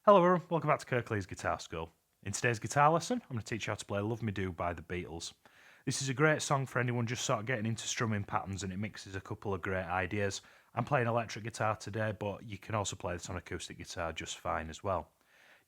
Hello everyone, welcome back to Kirklees Guitar School. In today's guitar lesson, I'm going to teach you how to play Love Me Do by the Beatles. This is a great song for anyone just sort of getting into strumming patterns, and it mixes a couple of great ideas. I'm playing electric guitar today, but you can also play this on acoustic guitar just fine as well.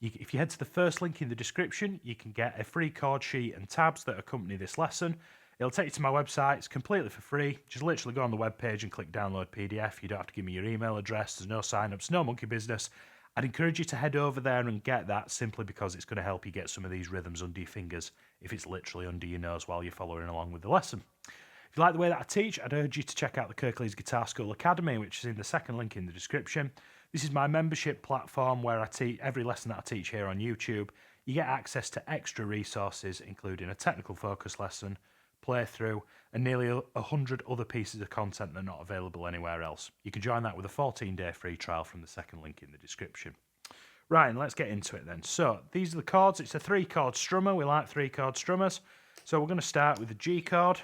If you head to the first link in the description, you can get a free chord sheet and tabs that accompany this lesson. It'll take you to my website. It's completely for free. Just literally go on the webpage and click download PDF. You don't have to give me your email address. There's no sign-ups, no monkey business. I'd encourage you to head over there and get that, simply because it's going to help you get some of these rhythms under your fingers if it's literally under your nose while you're following along with the lesson. If you like the way that I teach, I'd urge you to check out the Kirklees Guitar School Academy, which is in the second link in the description. This is my membership platform where I teach every lesson that I teach here on YouTube. You get access to extra resources, including a technical focus lesson, playthrough, and nearly 100 other pieces of content that are not available anywhere else. You can join that with a 14-day free trial from the second link in the description. Right, and let's get into it then. So these are the chords. It's a 3-chord strummer. We like 3-chord strummers. So we're going to start with a G chord,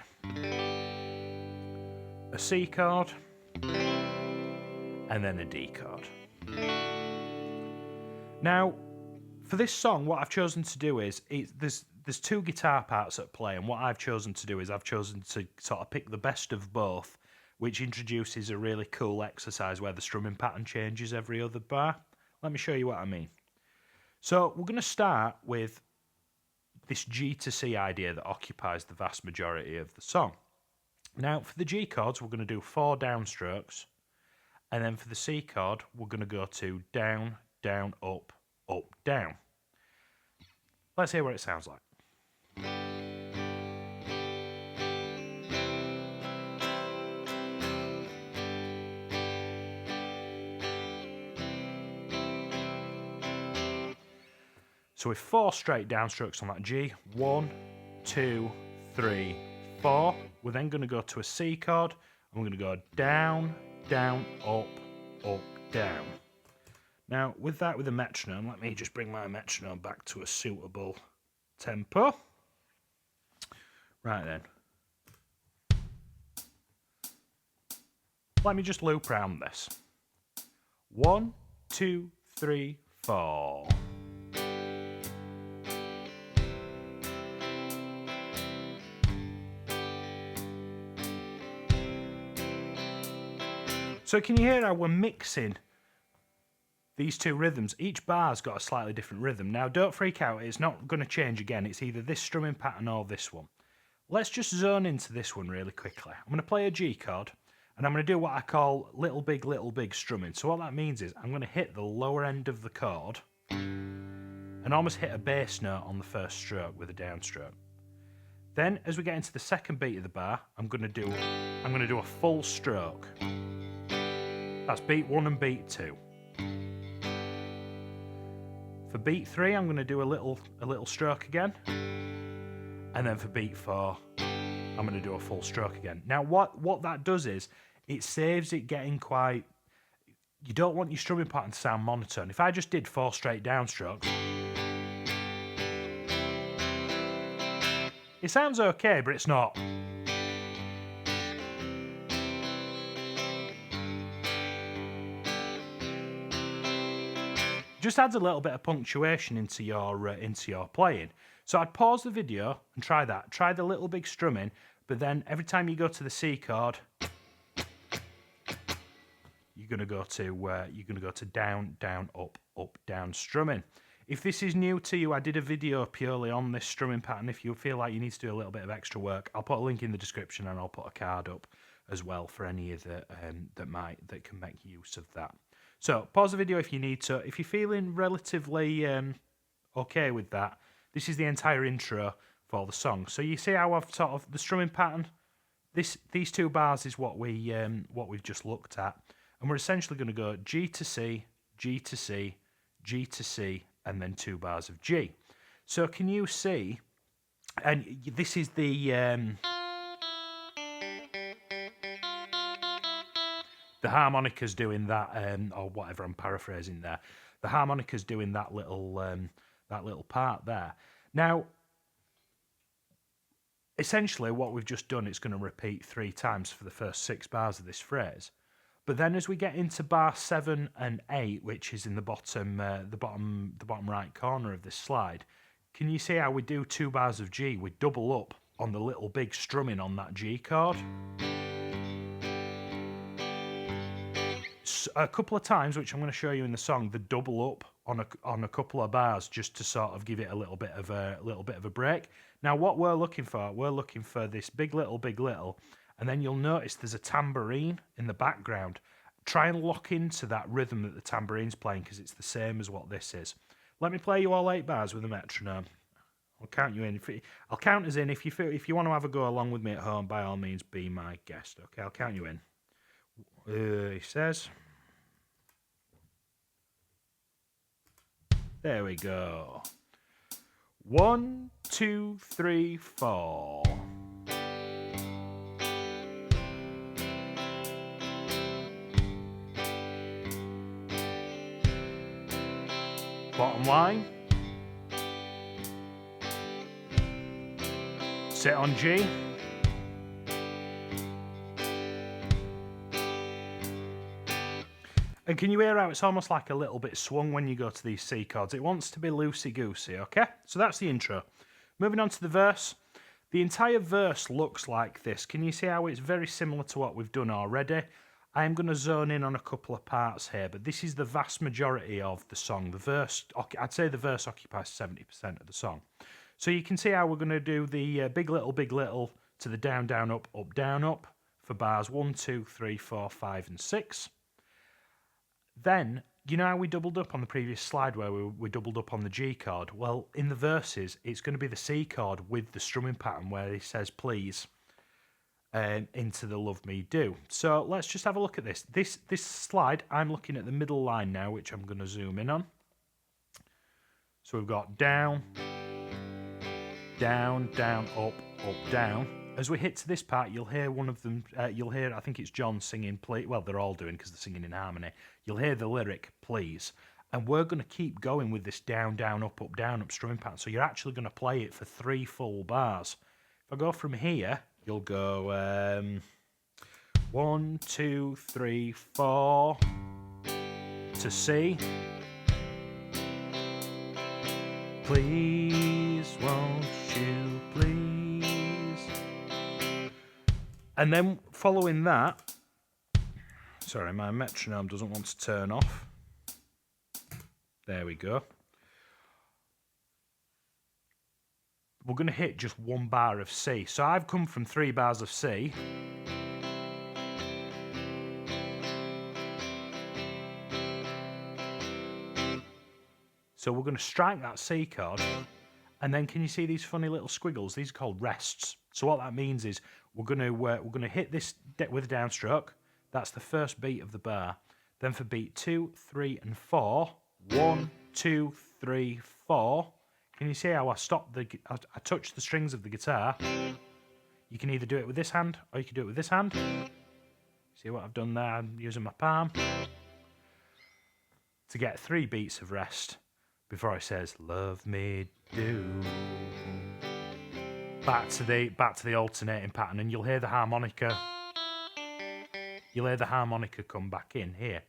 a C chord, and then a D chord. Now, for this song, what I've chosen to do is, there's 2 guitar parts at play, and what I've chosen to do is I've chosen to sort of pick the best of both, which introduces a really cool exercise where the strumming pattern changes every other bar. Let me show you what I mean. So we're going to start with this G to C idea that occupies the vast majority of the song. Now, for the G chords, we're going to do 4 downstrokes, and then for the C chord, we're going to go to down, down, up, down. Let's hear what it sounds like. So with 4 straight downstrokes on that G, 1, 2, 3, 4. We're then going to go to a C chord, and we're going to go down, down, up, down. Now, with that, with a metronome, let me just bring my metronome back to a suitable tempo. Right then. Let me just loop round this. 1, 2, 3, 4. So can you hear how we're mixing these 2 rhythms? Each bar's got a slightly different rhythm. Now, don't freak out. It's not going to change again. It's either this strumming pattern or this one. Let's just zone into this one really quickly. I'm going to play a G chord, and I'm going to do what I call little big strumming. So what that means is I'm going to hit the lower end of the chord and almost hit a bass note on the first stroke with a downstroke. Then, as we get into the second beat of the bar, I'm going to do a full stroke. That's beat 1 and beat 2. For beat 3, I'm going to do a little stroke again. And then for beat 4, I'm going to do a full stroke again. Now, what that does is, it saves it getting quite... You don't want your strumming pattern to sound monotone. If I just did 4 straight downstrokes, it sounds okay, but it's not. Just adds a little bit of punctuation into your playing. So I'd pause the video and try that. Try the little big strumming, but then every time you go to the C chord, you're gonna go to down, down, up, down strumming. If this is new to you, I did a video purely on this strumming pattern. If you feel like you need to do a little bit of extra work, I'll put a link in the description, and I'll put a card up as well for any of that can make use of that. So pause the video if you need to. If you're feeling relatively okay with that, this is the entire intro for the song. So you see how I've sort of the strumming pattern. These 2 bars is what we've just looked at, and we're essentially going to go G to C, G to C, G to C, and then 2 bars of G. So can you see? And this is the harmonica's doing that, or whatever, I'm paraphrasing there. The harmonica's doing that little part there. Now, essentially what we've just done, it's going to repeat 3 times for the first 6 bars of this phrase. But then as we get into bar 7 and 8, which is in the bottom right corner of this slide, can you see how we do 2 bars of G? We double up on the little big strumming on that G chord. A couple of times, which I'm going to show you in the song, the double up on a couple of bars just to sort of give it a little bit of a break. Now what we're looking for this big little, and then you'll notice there's a tambourine in the background. Try and lock into that rhythm that the tambourine's playing because it's the same as what this is. Let me play you all 8 bars with a metronome. I'll count you in. I'll count us in. If you want to have a go along with me at home, by all means, be my guest. Okay, I'll count you in. He says. There we go. 1, 2, 3, 4. Bottom line. Sit on G. And can you hear how it's almost like a little bit swung when you go to these C chords? It wants to be loosey-goosey, okay? So that's the intro. Moving on to the verse. The entire verse looks like this. Can you see how it's very similar to what we've done already? I am going to zone in on a couple of parts here, but this is the vast majority of the song. The verse, I'd say the verse occupies 70% of the song. So you can see how we're going to do the big little to the down, down, up, down, up for bars 1, 2, 3, 4, 5, and 6. Then, you know how we doubled up on the previous slide where we doubled up on the G chord? Well, in the verses, it's going to be the C chord with the strumming pattern where he says please into the love me do. So let's just have a look at this. This slide, I'm looking at the middle line now, which I'm going to zoom in on. So we've got down, down, down, up, down. As we hit to this part, you'll hear one of them, I think it's John singing, please. Well, they're all doing because they're singing in harmony. You'll hear the lyric, please. And we're going to keep going with this down, down, up, down, up strumming pattern. So you're actually going to play it for 3 full bars. If I go from here, you'll go 1, 2, 3, 4 to C. Please, won't you please? And then following that, sorry, my metronome doesn't want to turn off. There we go. We're going to hit just 1 bar of C. So I've come from 3 bars of C. So we're going to strike that C chord. And then can you see these funny little squiggles? These are called rests. So what that means is we're going to hit this with a downstroke. That's the first beat of the bar. Then for beat 2, 3, and 4, 1, 2, 3, 4. Can you see how I touch the strings of the guitar? You can either do it with this hand or you can do it with this hand. See what I've done there? I'm using my palm to get 3 beats of rest before it says "Love me do." Back to the alternating pattern, and you'll hear the harmonica. You'll hear the harmonica come back in here.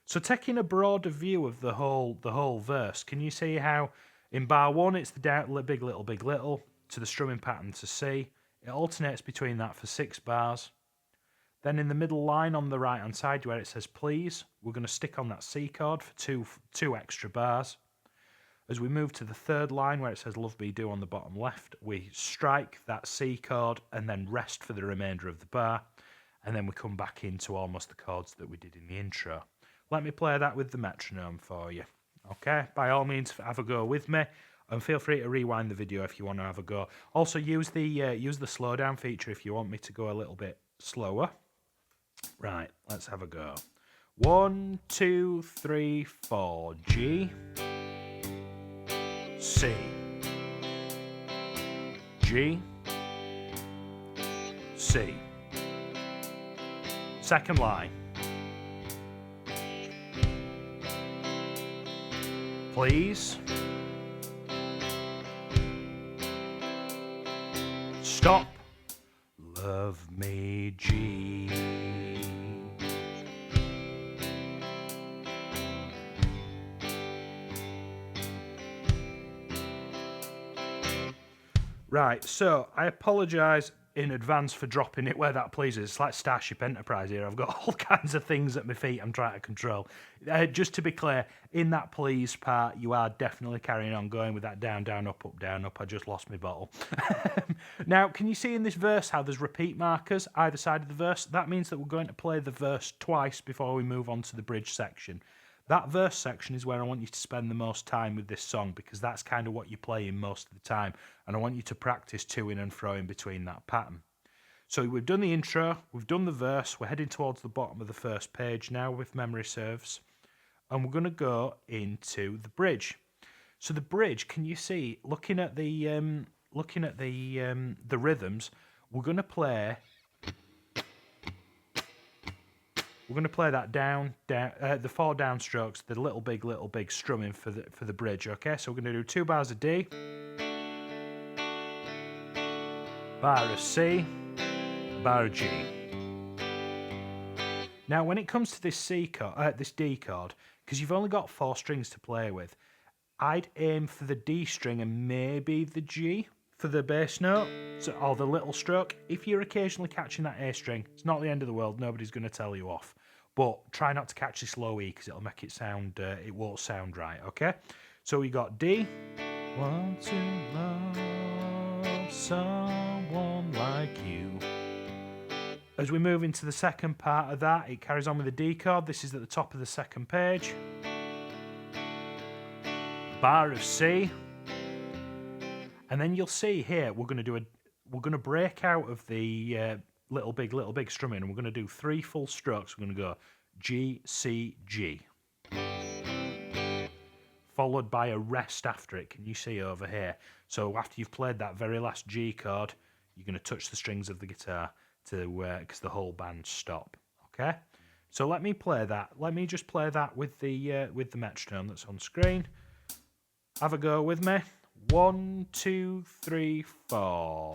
So taking a broader view of the whole verse, can you see how in bar 1 it's the down, big little to the strumming pattern to C. It alternates between that for 6 bars. Then in the middle line on the right hand side where it says please, we're going to stick on that C chord for two extra bars. As we move to the 3rd line where it says love me do on the bottom left, we strike that C chord and then rest for the remainder of the bar. And then we come back into almost the chords that we did in the intro. Let me play that with the metronome for you. Okay, by all means, have a go with me, and feel free to rewind the video if you want to have a go. Also, use the slow down feature if you want me to go a little bit slower. Right, let's have a go. 1, 2, 3, 4, G, C, G, C. 2nd line. Please. Stop. Love me, G. Right, so I apologise in advance for dropping it where that pleases. It's like Starship Enterprise here. I've got all kinds of things at my feet I'm trying to control. Just to be clear, in that please part, you are definitely carrying on going with that down, down, up, up, down, up. I just lost my bottle. Now, can you see in this verse how there's repeat markers either side of the verse? That means that we're going to play the verse twice before we move on to the bridge section. That verse section is where I want you to spend the most time with this song, because that's kind of what you're playing most of the time, and I want you to practice to-ing and fro-ing between that pattern. So we've done the intro, we've done the verse, we're heading towards the bottom of the first page now with memory serves, and we're going to go into the bridge. So the bridge, can you see, looking at the rhythms, we're going to play that down, the 4 downstrokes, the little big strumming for the bridge. Okay, so we're going to do 2 bars of D, bar of C, bar of G. Now, when it comes to this this D chord, because you've only got 4 strings to play with, I'd aim for the D string and maybe the G for the bass note, or the little stroke. If you're occasionally catching that A string, it's not the end of the world. Nobody's going to tell you off. But try not to catch this low E, because it'll make it sound, it won't sound right, okay? So we got D. Want to love someone like you. As we move into the second part of that, it carries on with the D chord. This is at the top of the second page. Bar of C. And then you'll see here, we're going to break out of the little big strumming, and we're going to do 3 full strokes. We're going to go G, C, G, followed by a rest after it. Can you see over here? So after you've played that very last G chord, you're going to touch the strings of the guitar because the whole band stop. Okay. So let me play that. Let me just play that with the metronome that's on screen. Have a go with me. 1, 2, 3, 4.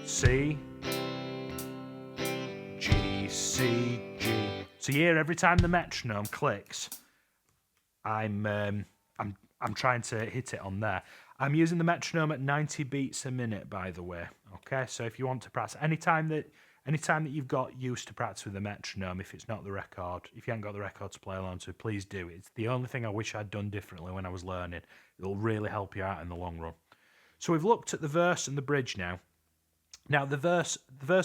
C, G, C, G. So you hear every time the metronome clicks, I'm trying to hit it on there. I'm using the metronome at 90 beats a minute, by the way. Okay, so if you want to practice, anytime that you've got used to practice with the metronome, if it's not the record, if you haven't got the record to play along to, please do. It's the only thing I wish I'd done differently when I was learning. It'll really help you out in the long run. So we've looked at the verse and the bridge now. Now the verse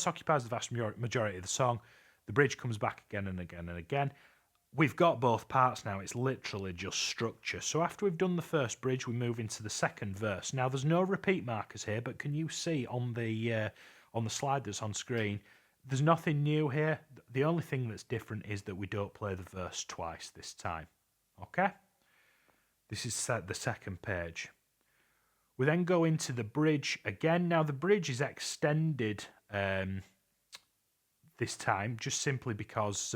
occupies the vast majority of the song. The bridge comes back again and again and again. We've got both parts now. It's literally just structure. So after we've done the first bridge, we move into the second verse. Now there's no repeat markers here, but can you see on the slide that's on screen, there's nothing new here. The only thing that's different is that we don't play the verse twice this time. Okay? This is the second page. We then go into the bridge again. Now the bridge is extended this time, just simply because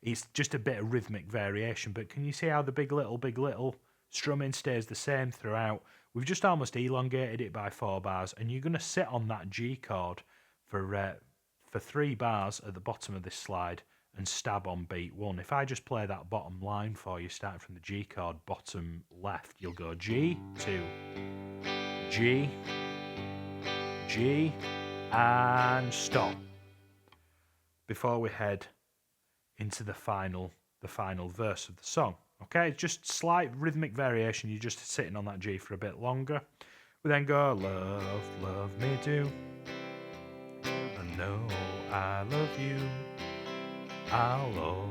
it's just a bit of rhythmic variation. But can you see how the big little strumming stays the same throughout? We've just almost elongated it by 4 bars, and you're going to sit on that G chord for 3 bars at the bottom of this slide and stab on beat 1. If I just play that bottom line for you, starting from the G chord, bottom left, you'll go G, 2, G, G, and stop, before we head into the final verse of the song. Okay, it's just slight rhythmic variation. You're just sitting on that G for a bit longer. We then go, love, love me do. I know I love you. I'll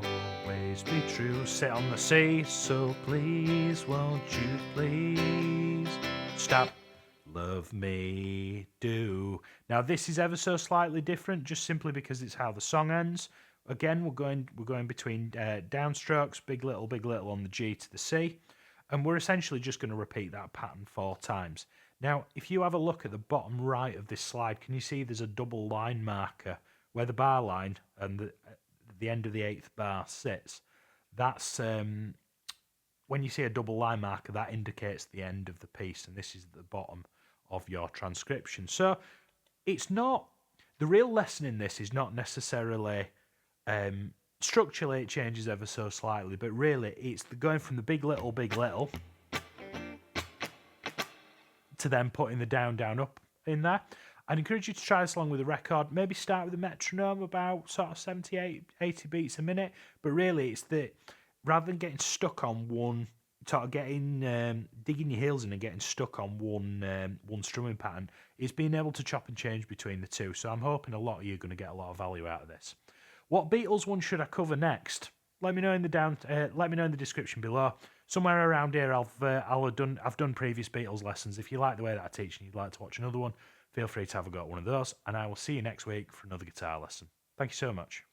always be true. Sit on the C, so please, won't you please stop, love me do. Now this is ever so slightly different, just simply because it's how the song ends. Again, we're going between downstrokes, big little on the G to the C, and we're essentially just going to repeat that pattern 4 times. Now, if you have a look at the bottom right of this slide, can you see there's a double line marker where the bar line and the end of the 8th bar sits? That's when you see a double line marker, that indicates the end of the piece, and this is the bottom of your transcription. So it's not, the real lesson in this is not necessarily Structurally, it changes ever so slightly, but really, it's going from the big, little to then putting the down, down, up in there. I'd encourage you to try this along with the record. Maybe start with a metronome, about sort of 78, 80 beats a minute. But really, it's that rather than getting stuck on one, sort of getting digging your heels in and getting stuck on one strumming pattern, is being able to chop and change between the two. So I'm hoping a lot of you are going to get a lot of value out of this. What Beatles one should I cover next? Let me know in the let me know in the description below. Somewhere around here, I've done previous Beatles lessons. If you like the way that I teach and you'd like to watch another one, feel free to have a go at one of those. And I will see you next week for another guitar lesson. Thank you so much.